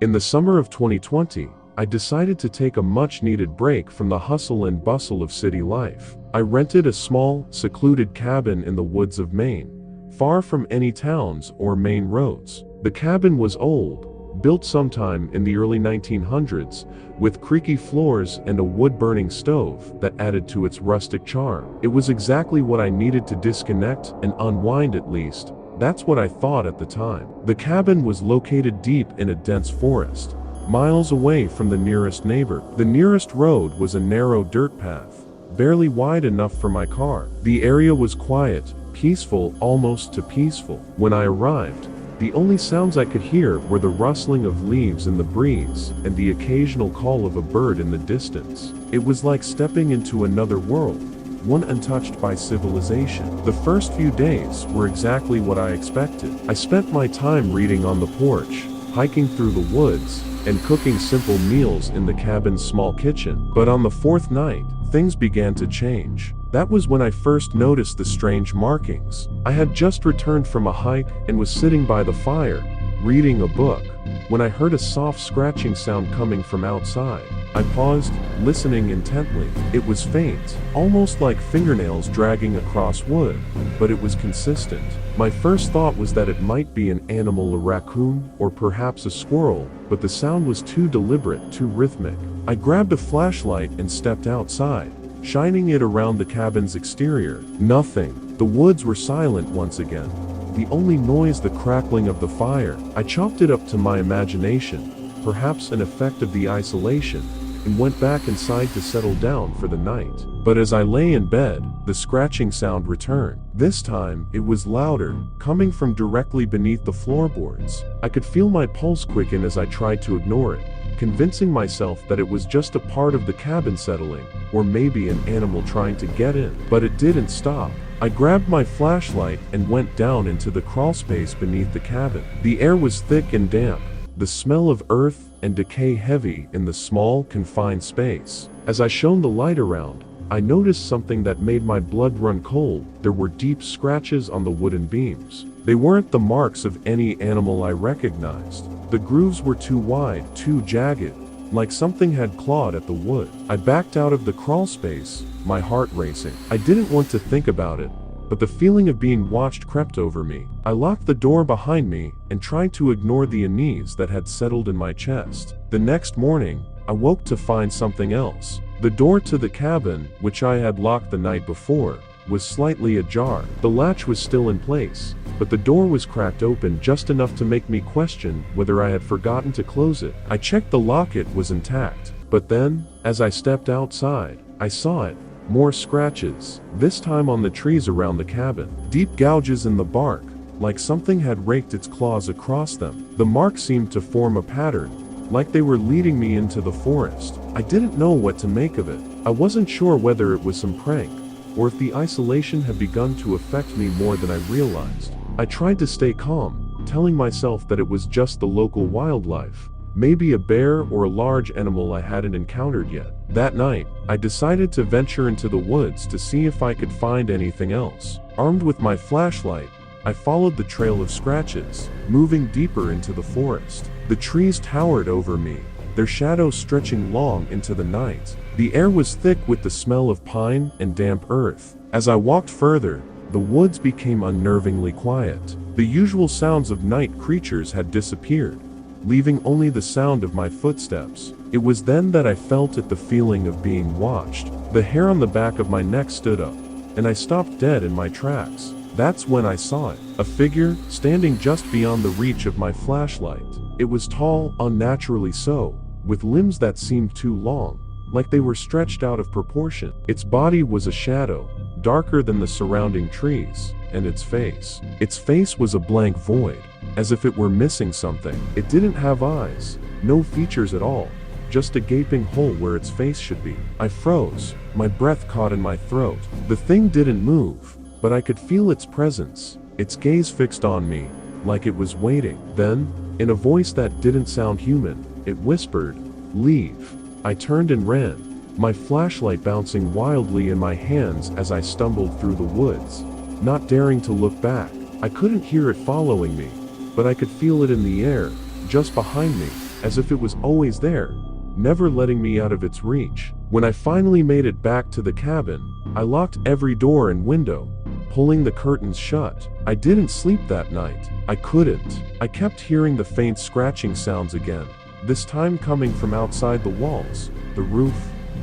In the summer of 2020, I decided to take a much-needed break from the hustle and bustle of city life. I rented a small, secluded cabin in the woods of Maine, far from any towns or main roads. The cabin was old, built sometime in the early 1900s, with creaky floors and a wood-burning stove that added to its rustic charm. It was exactly what I needed to disconnect and unwind, at least. That's what I thought at the time. The cabin was located deep in a dense forest, miles away from the nearest neighbor. The nearest road was a narrow dirt path, barely wide enough for my car. The area was quiet, peaceful, almost too peaceful. When I arrived, the only sounds I could hear were the rustling of leaves in the breeze and the occasional call of a bird in the distance. It was like stepping into another world, one untouched by civilization. The first few days were exactly what I expected. I spent my time reading on the porch, hiking through the woods, and cooking simple meals in the cabin's small kitchen. But on the fourth night, things began to change. That was when I first noticed the strange markings. I had just returned from a hike and was sitting by the fire, reading a book, when I heard a soft scratching sound coming from outside. I paused, listening intently. It was faint, almost like fingernails dragging across wood, but it was consistent. My first thought was that it might be an animal, a raccoon, or perhaps a squirrel, but the sound was too deliberate, too rhythmic. I grabbed a flashlight and stepped outside, shining it around the cabin's exterior. Nothing. The woods were silent once again. The only noise, the crackling of the fire. I chalked it up to my imagination, perhaps an effect of the isolation, and went back inside to settle down for the night. But as I lay in bed, the scratching sound returned. This time, it was louder, coming from directly beneath the floorboards. I could feel my pulse quicken as I tried to ignore it, convincing myself that it was just a part of the cabin settling, or maybe an animal trying to get in. But it didn't stop. I grabbed my flashlight and went down into the crawlspace beneath the cabin. The air was thick and damp, the smell of earth and decay heavy in the small, confined space. As I shone the light around, I noticed something that made my blood run cold. There were deep scratches on the wooden beams. They weren't the marks of any animal I recognized. The grooves were too wide, too jagged, like something had clawed at the wood. I backed out of the crawlspace, my heart racing. I didn't want to think about it, but the feeling of being watched crept over me. I locked the door behind me and tried to ignore the unease that had settled in my chest. The next morning, I woke to find something else. The door to the cabin, which I had locked the night before, was slightly ajar. The latch was still in place, but the door was cracked open just enough to make me question whether I had forgotten to close it. I checked the lock, it was intact. But then, as I stepped outside, I saw it. More scratches, this time on the trees around the cabin. Deep gouges in the bark, like something had raked its claws across them. The marks seemed to form a pattern, like they were leading me into the forest. I didn't know what to make of it. I wasn't sure whether it was some prank, or if the isolation had begun to affect me more than I realized. I tried to stay calm, telling myself that it was just the local wildlife, maybe a bear or a large animal I hadn't encountered yet. That night, I decided to venture into the woods to see if I could find anything else. Armed with my flashlight, I followed the trail of scratches, moving deeper into the forest. The trees towered over me, their shadows stretching long into the night. The air was thick with the smell of pine and damp earth. As I walked further, the woods became unnervingly quiet. The usual sounds of night creatures had disappeared, leaving only the sound of my footsteps. It was then that I felt it, the feeling of being watched. The hair on the back of my neck stood up, and I stopped dead in my tracks. That's when I saw it. A figure, standing just beyond the reach of my flashlight. It was tall, unnaturally so, with limbs that seemed too long, like they were stretched out of proportion. Its body was a shadow, darker than the surrounding trees, and its face was a blank void, as if it were missing something. It didn't have eyes, no features at all, just a gaping hole where its face should be. I froze, my breath caught in my throat. The thing didn't move, but I could feel its presence, its gaze fixed on me, like it was waiting. Then, in a voice that didn't sound human, it whispered, "Leave." I turned and ran, my flashlight bouncing wildly in my hands as I stumbled through the woods, not daring to look back. I couldn't hear it following me, but I could feel it in the air, just behind me, as if it was always there, never letting me out of its reach. When I finally made it back to the cabin, I locked every door and window, pulling the curtains shut. I didn't sleep that night. I couldn't. I kept hearing the faint scratching sounds again, this time coming from outside the walls, the roof,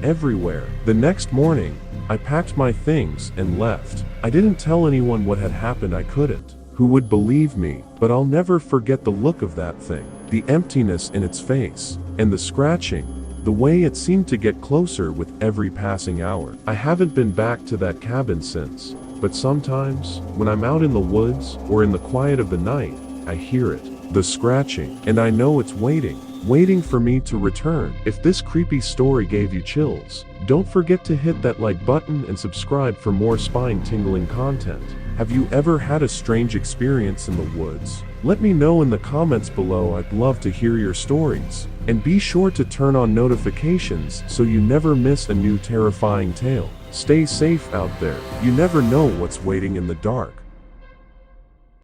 everywhere. The next morning, I packed my things and left. I didn't tell anyone what had happened. I couldn't. Who would believe me? But I'll never forget the look of that thing, the emptiness in its face, and the scratching, the way it seemed to get closer with every passing hour. I haven't been back to that cabin since, but sometimes, when I'm out in the woods or in the quiet of the night, I hear it, the scratching, and I know it's waiting for me to return. If this creepy story gave you chills, don't forget to hit that like button and subscribe for more spine-tingling content. Have you ever had a strange experience in the woods? Let me know in the comments below. I'd love to hear your stories. And be sure to turn on notifications so you never miss a new terrifying tale. Stay safe out there. You never know what's waiting in the dark.